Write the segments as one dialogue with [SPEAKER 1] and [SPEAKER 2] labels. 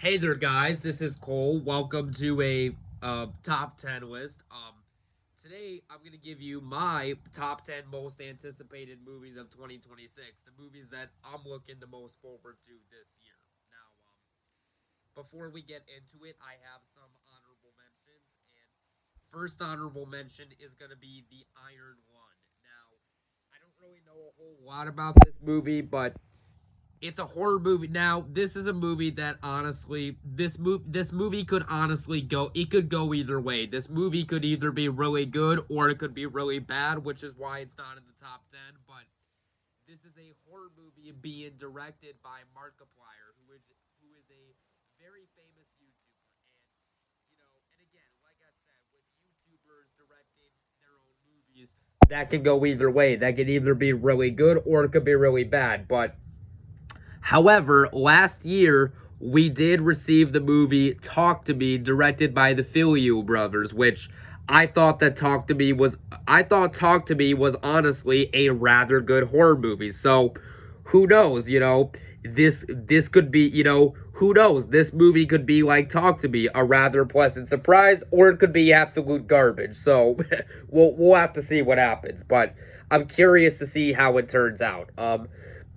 [SPEAKER 1] Hey there, guys. This is Cole. Welcome to a top 10 list. Today I'm going to give you my top 10 most anticipated movies of 2026, the movies that I'm looking the most forward to this year. Now, before we get into it, I have some honorable mentions, and first honorable mention is going to be The Iron One. Now, I don't really know a whole lot about this movie, but it's a horror movie. Now, this is a movie that honestly, this movie could honestly go. It could go either way. This movie could either be really good or it could be really bad, which is why it's not in the top 10. But this is a horror movie being directed by Markiplier, who is a very famous YouTuber. And again, like I said, with YouTubers directing their own movies, that can go either way. That could either be really good or it could be really bad. But however, last year we did receive the movie Talk to Me, directed by the Filio brothers, which I thought Talk to Me was honestly a rather good horror movie. So who knows, this could be, who knows? This movie could be like Talk to Me, a rather pleasant surprise, or it could be absolute garbage. So we'll have to see what happens, but I'm curious to see how it turns out.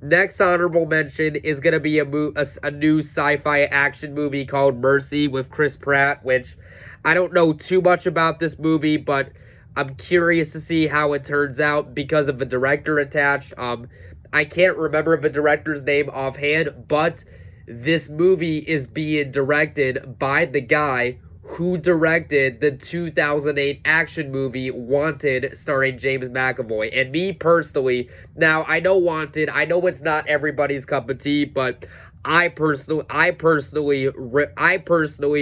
[SPEAKER 1] Next honorable mention is going to be a new sci-fi action movie called Mercy with Chris Pratt, which I don't know too much about this movie, but I'm curious to see how it turns out because of the director attached. I can't remember the director's name offhand, but this movie is being directed by the guy who directed the 2008 action movie Wanted starring James McAvoy. And me personally, now I know Wanted, I know it's not everybody's cup of tea, but I personally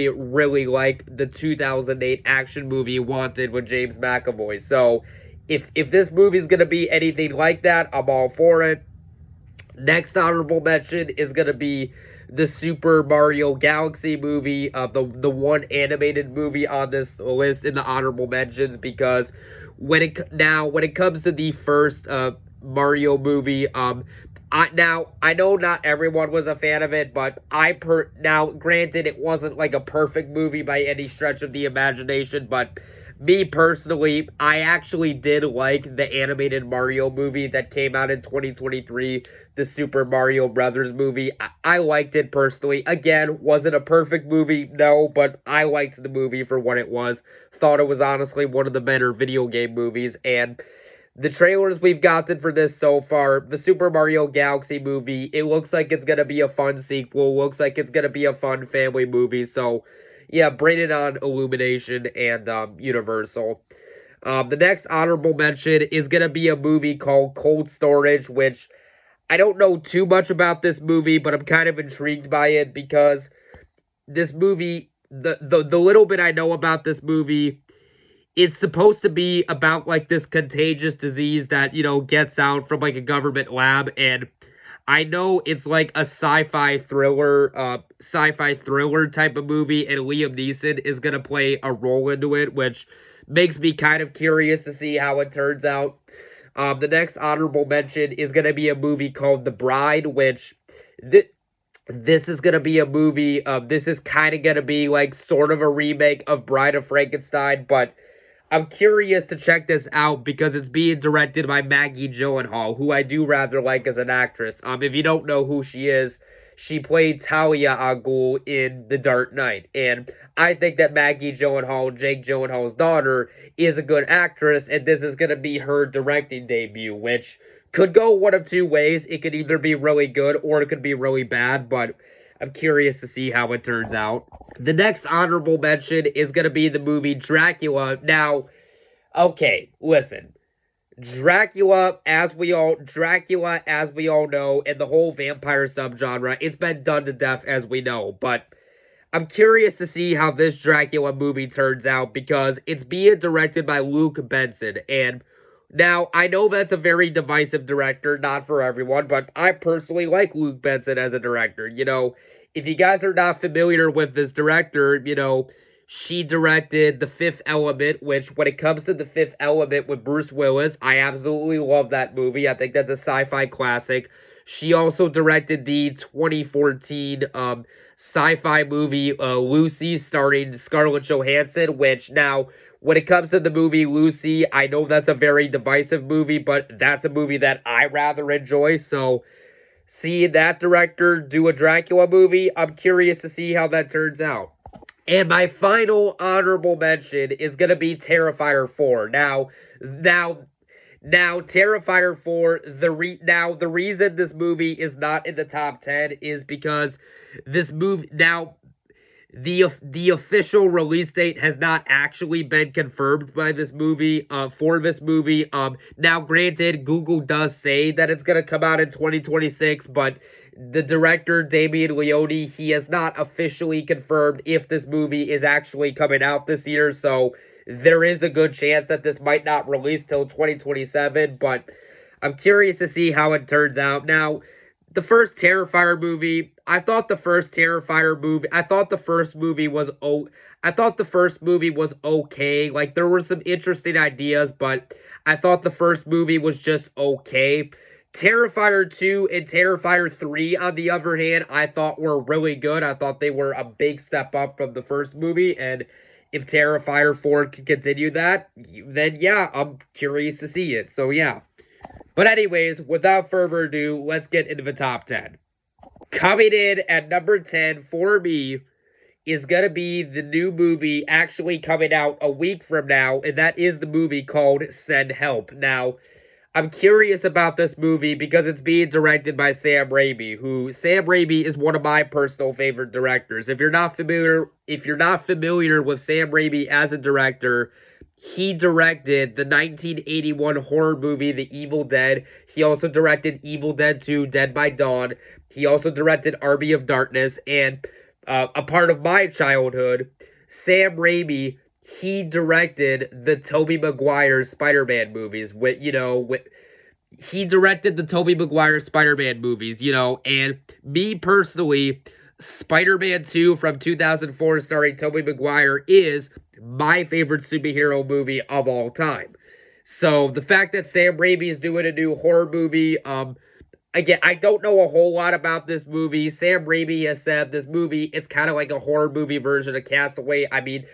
[SPEAKER 1] really like the 2008 action movie Wanted with James McAvoy. So if this movie's gonna be anything like that, I'm all for it. Next honorable mention is gonna be the Super Mario Galaxy movie, the one animated movie on this list in the honorable mentions, because when it comes to the first Mario movie, I know not everyone was a fan of it, but now granted it wasn't like a perfect movie by any stretch of the imagination, but me personally, I actually did like the animated Mario movie that came out in 2023, the Super Mario Brothers movie. I liked it personally. Again, was it a perfect movie? No, but I liked the movie for what it was. Thought it was honestly one of the better video game movies, and the trailers we've gotten for this so far, the Super Mario Galaxy movie, it looks like it's going to be a fun sequel. Looks like it's going to be a fun family movie. So, yeah, bring it on, Illumination and Universal. The next honorable mention is going to be a movie called Cold Storage, which I don't know too much about this movie, but I'm kind of intrigued by it because this movie, the little bit I know about this movie, it's supposed to be about like this contagious disease that, gets out from like a government lab. And I know it's like a sci-fi thriller type of movie, and Liam Neeson is gonna play a role into it, which makes me kind of curious to see how it turns out. The next honorable mention is gonna be a movie called The Bride, which this is gonna be a movie. This is kind of gonna be like sort of a remake of Bride of Frankenstein, but I'm curious to check this out because it's being directed by Maggie Gyllenhaal, who I do rather like as an actress. If you don't know who she is, she played Talia al Ghul in The Dark Knight, and I think that Maggie Gyllenhaal, Jake Gyllenhaal's daughter, is a good actress, and this is gonna be her directing debut, which could go one of two ways. It could either be really good or it could be really bad, but I'm curious to see how it turns out. The next honorable mention is going to be the movie Dracula. Now, okay, listen. Dracula, as we all know, and the whole vampire subgenre, it's been done to death, as we know. But I'm curious to see how this Dracula movie turns out because it's being directed by Luke Benson. And now, I know that's a very divisive director, not for everyone, but I personally like Luke Benson as a director. If you guys are not familiar with this director, she directed The Fifth Element, which, when it comes to The Fifth Element with Bruce Willis, I absolutely love that movie. I think that's a sci-fi classic. She also directed the 2014 sci-fi movie Lucy starring Scarlett Johansson, which now when it comes to the movie Lucy, I know that's a very divisive movie, but that's a movie that I rather enjoy. So seeing that director do a Dracula movie, I'm curious to see how that turns out. And my final honorable mention is gonna be Terrifier 4. Now, Terrifier 4, the reason this movie is not in the top 10 is because this movie, now, the official release date has not actually been confirmed by this movie, for this movie. Now, granted, Google does say that it's gonna come out in 2026, but the director, Damien Leone, he has not officially confirmed if this movie is actually coming out this year, so there is a good chance that this might not release till 2027, but I'm curious to see how it turns out. Now, the first Terrifier movie, I thought the first movie was okay. Like, there were some interesting ideas, but I thought the first movie was just okay. Terrifier 2 and Terrifier 3, on the other hand, I thought were really good. I thought they were a big step up from the first movie, and if Terrifier 4 can continue that, then yeah, I'm curious to see it. So yeah. But anyways, without further ado, let's get into the top 10. Coming in at number 10 for me is going to be the new movie actually coming out a week from now, and that is the movie called Send Help. Now, I'm curious about this movie because it's being directed by Sam Raimi, who Sam Raimi is one of my personal favorite directors. If you're not familiar with Sam Raimi as a director, he directed the 1981 horror movie The Evil Dead. He also directed Evil Dead 2: Dead by Dawn. He also directed Army of Darkness, and a part of my childhood, Sam Raimi, he directed the Tobey Maguire Spider-Man movies. He directed the Tobey Maguire Spider-Man movies, and me personally, Spider-Man 2 from 2004 starring Tobey Maguire is my favorite superhero movie of all time. So the fact that Sam Raimi is doing a new horror movie, again, I don't know a whole lot about this movie. Sam Raimi has said this movie, it's kind of like a horror movie version of Castaway. I mean,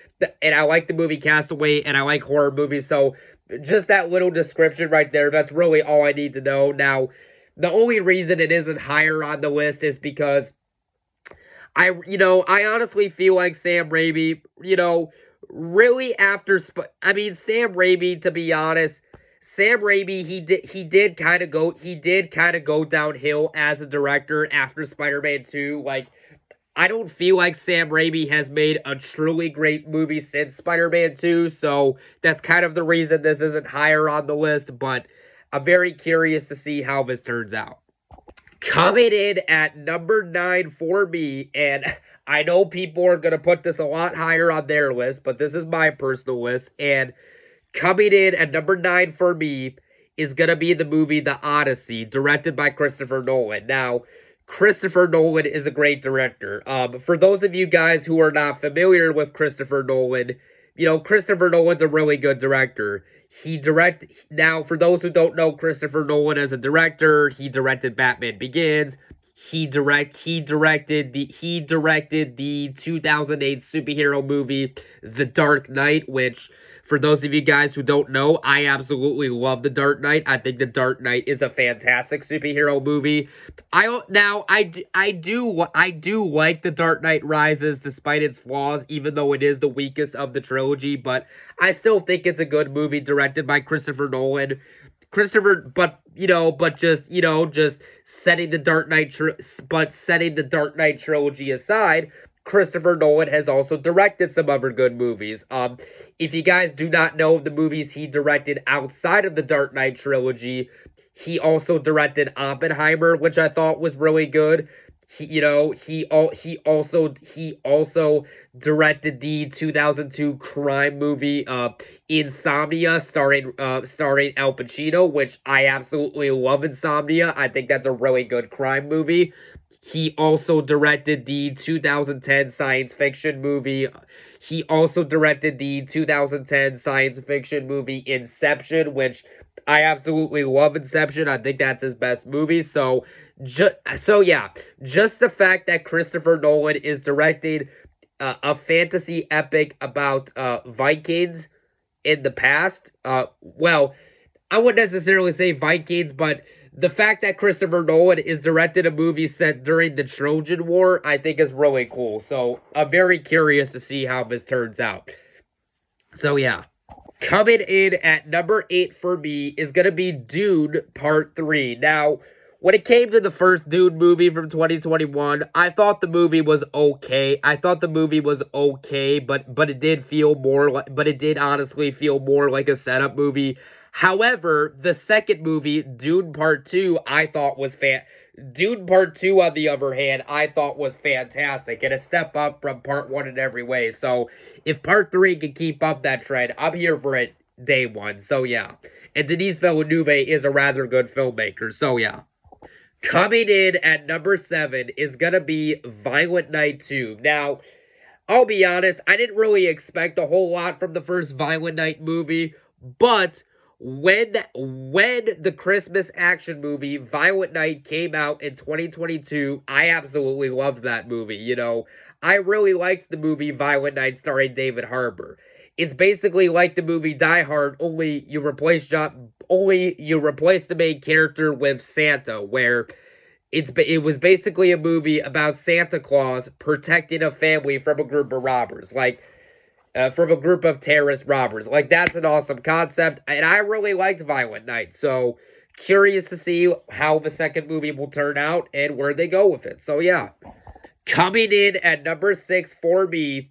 [SPEAKER 1] and I like the movie Castaway, and I like horror movies, so just that little description right there, that's really all I need to know. Now, the only reason it isn't higher on the list is because I honestly feel like Sam Raimi, really after, Sam Raimi, to be honest, Sam Raimi, he did kind of go downhill as a director after Spider-Man 2. Like, I don't feel like Sam Raimi has made a truly great movie since Spider-Man 2, so that's kind of the reason this isn't higher on the list, but I'm very curious to see how this turns out. Coming in at number 9 for me, and I know people are going to put this a lot higher on their list, but this is my personal list, and coming in at number 9 for me is going to be the movie The Odyssey, directed by Christopher Nolan. Now, Christopher Nolan is a great director. For those of you guys who are not familiar with Christopher Nolan, Christopher Nolan's a really good director. Now, for those who don't know Christopher Nolan as a director, he directed Batman Begins. He directed the 2008 superhero movie The Dark Knight, which, for those of you guys who don't know, I absolutely love The Dark Knight. I think The Dark Knight is a fantastic superhero movie. I do like The Dark Knight Rises despite its flaws, even though it is the weakest of the trilogy, but I still think it's a good movie directed by Christopher Nolan. Just setting the Dark Knight trilogy aside, Christopher Nolan has also directed some other good movies. If you guys do not know the movies he directed outside of the Dark Knight trilogy, he also directed Oppenheimer, which I thought was really good. He also directed the 2002 crime movie Insomnia, starring Al Pacino, which I absolutely love. Insomnia, I think that's a really good crime movie. He also directed the 2010 science fiction movie. He also directed the 2010 science fiction movie Inception, which I absolutely love Inception. I think that's his best movie. So So yeah, just the fact that Christopher Nolan is directing a fantasy epic about Vikings in the past. Well, I wouldn't necessarily say Vikings, but the fact that Christopher Nolan is directed a movie set during the Trojan War, I think is really cool. So I'm very curious to see how this turns out. So yeah. Coming in at number 8 for me is going to be Dune Part 3. Now, when it came to the first Dune movie from 2021, I thought the movie was okay. But it did feel more like, but it did honestly feel more like a setup movie. However, the second movie, Dune Part 2, I thought was Dune Part 2, on the other hand, I thought was fantastic and a step up from Part 1 in every way. So, if Part 3 can keep up that trend, I'm here for it day one. So, yeah. And Denis Villeneuve is a rather good filmmaker. So, yeah. Coming in at number 7 is going to be Violent Night 2. Now, I'll be honest, I didn't really expect a whole lot from the first Violent Night movie, but when the Christmas action movie Violent Night came out in 2022, I absolutely loved that movie. I really liked the movie Violent Night starring David Harbour. It's basically like the movie Die Hard, only you replace the main character with Santa, where it was basically a movie about Santa Claus protecting a family from a group of robbers, from a group of terrorist robbers. Like, that's an awesome concept, and I really liked Violent Night, so curious to see how the second movie will turn out and where they go with it. So, yeah. Coming in at number 6 for me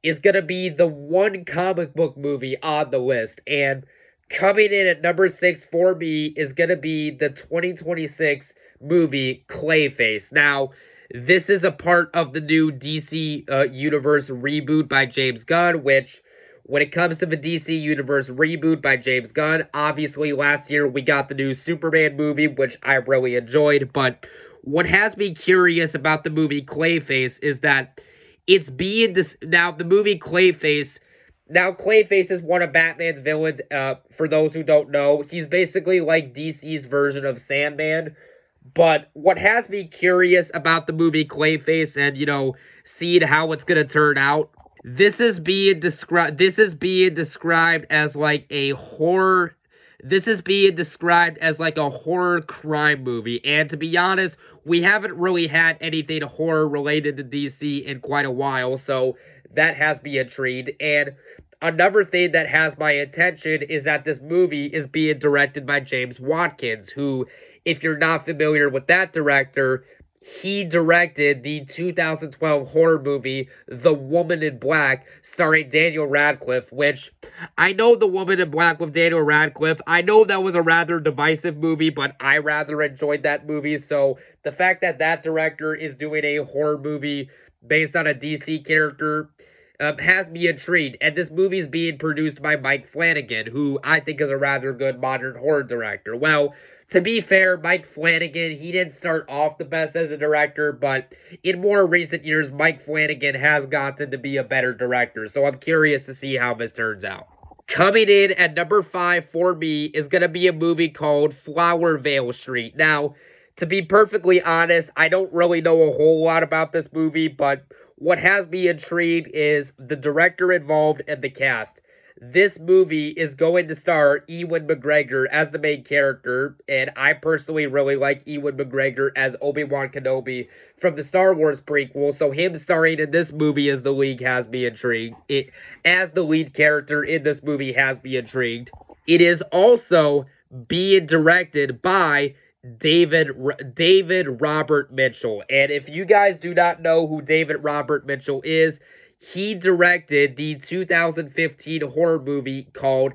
[SPEAKER 1] is going to be the one comic book movie on the list, and coming in at number 6 for me is going to be the 2026 movie Clayface. Now, this is a part of the new DC Universe reboot by James Gunn, which, when it comes to the DC Universe reboot by James Gunn, obviously last year we got the new Superman movie, which I really enjoyed, but what has me curious about the movie Clayface is that it's being this now the movie Clayface. Now, Clayface is one of Batman's villains. For those who don't know, he's basically like DC's version of Sandman. But what has me curious about the movie Clayface and, seeing how it's going to turn out, this is being described as like a horror. This is being described as like a horror crime movie. And to be honest, we haven't really had anything horror related to DC in quite a while. So that has me intrigued. And another thing that has my attention is that this movie is being directed by James Watkins, who, if you're not familiar with that director, he directed the 2012 horror movie The Woman in Black, starring Daniel Radcliffe, which I know The Woman in Black with Daniel Radcliffe. I know that was a rather divisive movie, but I rather enjoyed that movie. So the fact that that director is doing a horror movie based on a DC character has me intrigued. And this movie is being produced by Mike Flanagan, who I think is a rather good modern horror director. Well, to be fair, Mike Flanagan, he didn't start off the best as a director, but in more recent years, Mike Flanagan has gotten to be a better director, so I'm curious to see how this turns out. Coming in at number 5 for me is going to be a movie called Flower Vale Street. Now, to be perfectly honest, I don't really know a whole lot about this movie, but what has me intrigued is the director involved and the cast. This movie is going to star Ewan McGregor as the main character, and I personally really like Ewan McGregor as Obi-Wan Kenobi from the Star Wars prequel, so him starring in this movie as the lead has me intrigued. As the lead character in this movie has me intrigued. It is also being directed by David Robert Mitchell, and if you guys do not know who David Robert Mitchell is, he directed the 2015 horror movie called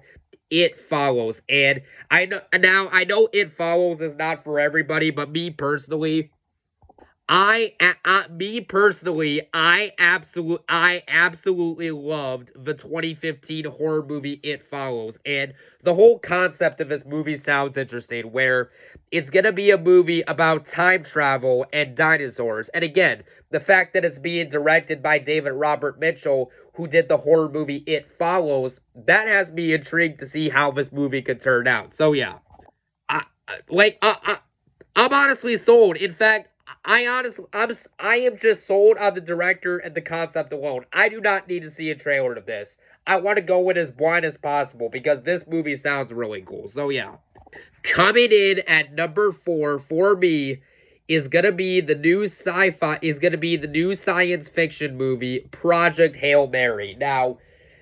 [SPEAKER 1] It Follows. And I know It Follows is not for everybody, but me personally, I absolutely loved the 2015 horror movie It Follows, and the whole concept of this movie sounds interesting, where it's gonna be a movie about time travel and dinosaurs. And again, the fact that it's being directed by David Robert Mitchell, who did the horror movie It Follows, that has me intrigued to see how this movie could turn out. So yeah, I, like I'm honestly sold. In fact, I am just sold on the director and the concept alone. I do not need to see a trailer of this. I want to go in as blind as possible because this movie sounds really cool. So yeah. Coming in at number 4 for me is gonna be the new science fiction movie, Project Hail Mary. Now,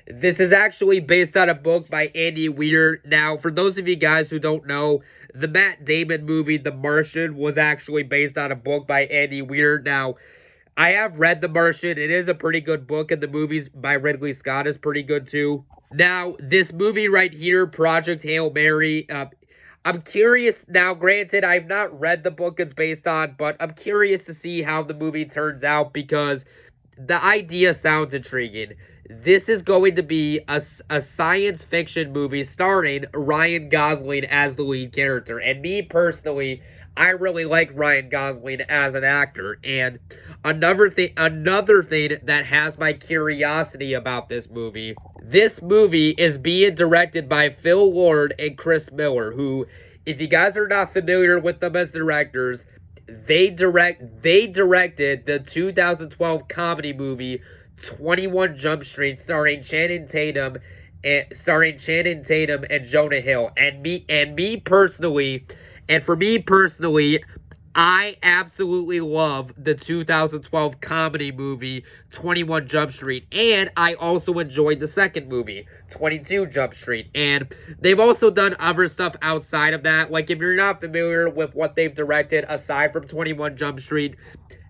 [SPEAKER 1] this is actually based on a book by Andy Weir. Now, for those of you guys who don't know, the Matt Damon movie, The Martian, was actually based on a book by Andy Weir. Now, I have read The Martian. It is a pretty good book, and the movies by Ridley Scott is pretty good too. Now, this movie right here, Project Hail Mary, I'm curious. Now, granted, I've not read the book it's based on, but I'm curious to see how the movie turns out because the idea sounds intriguing. This is going to be a science fiction movie starring Ryan Gosling as the lead character. And me personally, I really like Ryan Gosling as an actor. And another thing that has my curiosity about this movie is being directed by Phil Lord and Chris Miller, who, if you guys are not familiar with them as directors, they directed the 2012 comedy movie 21 Jump Street, starring Channing Tatum and Jonah Hill. For me personally, I absolutely love the 2012 comedy movie 21 Jump Street, and I also enjoyed the second movie, 22 Jump Street. And they've also done other stuff outside of that. Like, if you're not familiar with what they've directed aside from 21 Jump Street,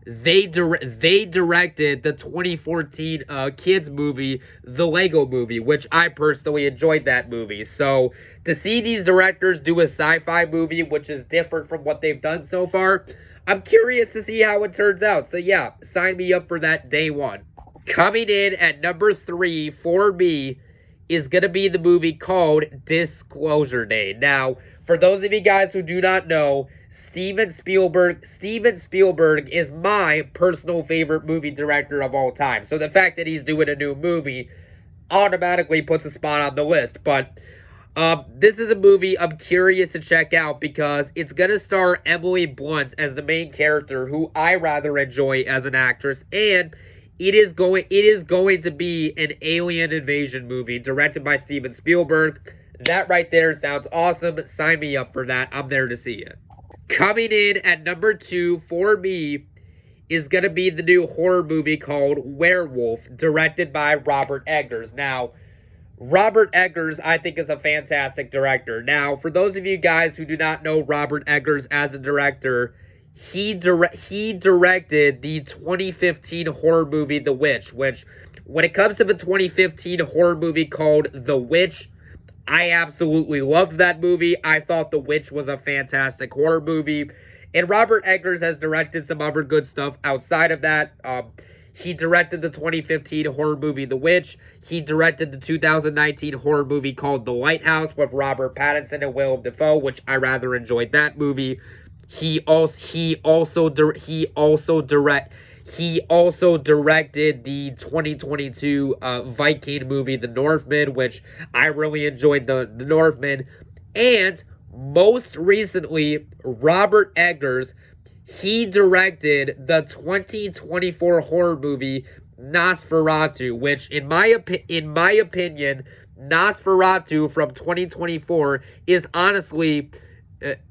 [SPEAKER 1] they directed the 2014 kids movie, The Lego Movie, which I personally enjoyed that movie. So to see these directors do a sci-fi movie, which is different from what they've done so far, I'm curious to see how it turns out. So yeah, sign me up for that day one. Coming in at number 3 for me is going to be the movie called Disclosure Day. Now, for those of you guys who do not know, Steven Spielberg is my personal favorite movie director of all time. So the fact that he's doing a new movie automatically puts a spot on the list. But this is a movie I'm curious to check out because it's going to star Emily Blunt as the main character, who I rather enjoy as an actress. And it is going to be an alien invasion movie directed by Steven Spielberg. That right there sounds awesome. Sign me up for that. I'm there to see it. Coming in at number 2 for me is going to be the new horror movie called Werewolf, directed by Robert Eggers. Now, Robert Eggers, I think, is a fantastic director. Now, for those of you guys who do not know Robert Eggers as a director, he directed the 2015 horror movie The Witch, which, when it comes to the 2015 horror movie called The Witch, I absolutely loved that movie. I thought The Witch was a fantastic horror movie. And Robert Eggers has directed some other good stuff outside of that. He directed the 2015 horror movie The Witch. He directed the 2019 horror movie called The Lighthouse with Robert Pattinson and Willem Dafoe, which I rather enjoyed that movie. He also directed the 2022 Viking movie, The Northman, which I really enjoyed the Northman. And most recently, Robert Eggers, he directed the 2024 horror movie Nosferatu, which in my opinion, Nosferatu from 2024 is honestly,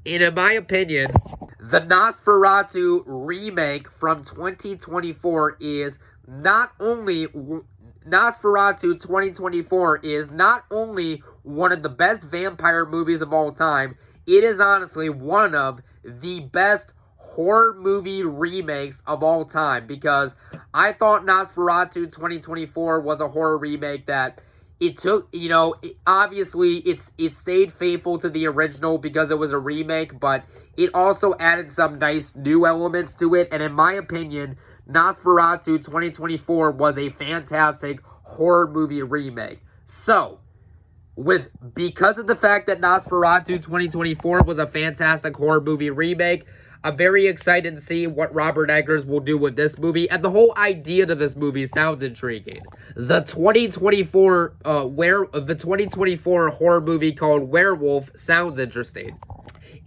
[SPEAKER 1] in my opinion, the Nosferatu remake from 2024 is not only Nosferatu 2024 is not only one of the best vampire movies of all time, it is honestly one of the best horror movie remakes of all time, because I thought Nosferatu 2024 was a horror remake that it took, obviously it stayed faithful to the original because it was a remake, but it also added some nice new elements to it. And in my opinion, Nosferatu 2024 was a fantastic horror movie remake. So, because of the fact that Nosferatu 2024 was a fantastic horror movie remake, I'm very excited to see what Robert Eggers will do with this movie, and the whole idea to this movie sounds intriguing. The 2024 horror movie called Werewolf sounds interesting.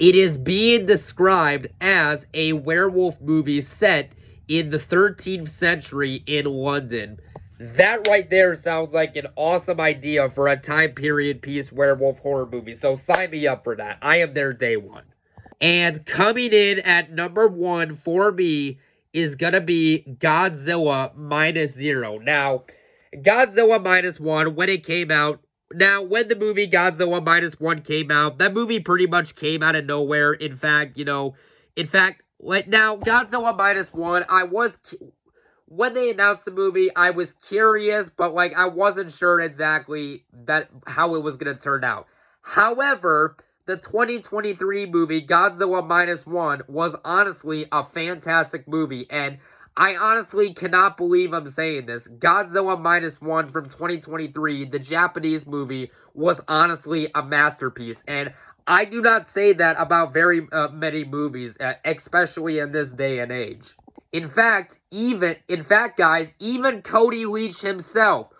[SPEAKER 1] It is being described as a werewolf movie set in the 13th century in London. That right there sounds like an awesome idea for a time period piece werewolf horror movie. So sign me up for that. I am there day one. And coming in at number 1 for me is going to be Godzilla Minus Zero. Now, Godzilla Minus One, when it came out, now, when the movie Godzilla Minus One came out, that movie pretty much came out of nowhere. In fact, like now, Godzilla Minus One, when they announced the movie, I was curious, but like I wasn't sure exactly how it was going to turn out. However, the 2023 movie Godzilla Minus One was honestly a fantastic movie, and I honestly cannot believe I'm saying this. Godzilla Minus One from 2023, the Japanese movie, was honestly a masterpiece. And I do not say that about very many movies, especially in this day and age. In fact, guys, even Cody Leach himself,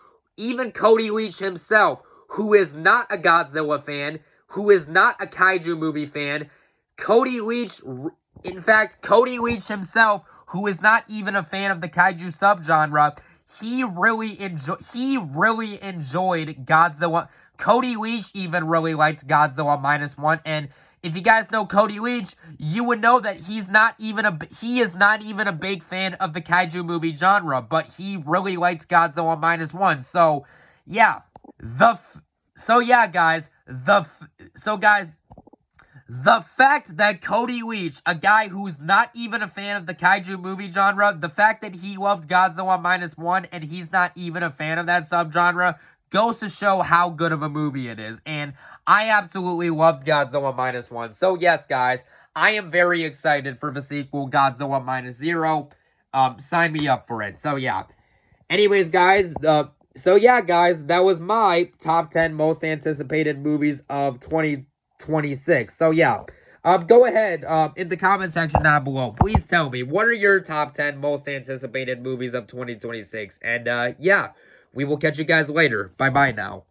[SPEAKER 1] who is not a Godzilla fan, who is not a kaiju movie fan, Cody Leach himself, who is not even a fan of the kaiju subgenre, he really enjoyed Godzilla. Cody Leach even really liked Godzilla Minus One, and if you guys know Cody Leach, you would know that he is not even a big fan of the kaiju movie genre, but he really liked Godzilla Minus One. So, yeah, guys, the fact that Cody Leach, a guy who's not even a fan of the kaiju movie genre, the fact that he loved Godzilla Minus One and he's not even a fan of that subgenre goes to show how good of a movie it is. And I absolutely loved Godzilla Minus One. So yes, guys, I am very excited for the sequel, Godzilla Minus Zero. Sign me up for it. So yeah. Anyways, guys, that was my top 10 most anticipated movies of 2026. So yeah, go ahead in the comment section down below. Please tell me, what are your top 10 most anticipated movies of 2026? And yeah, we will catch you guys later. Bye-bye now.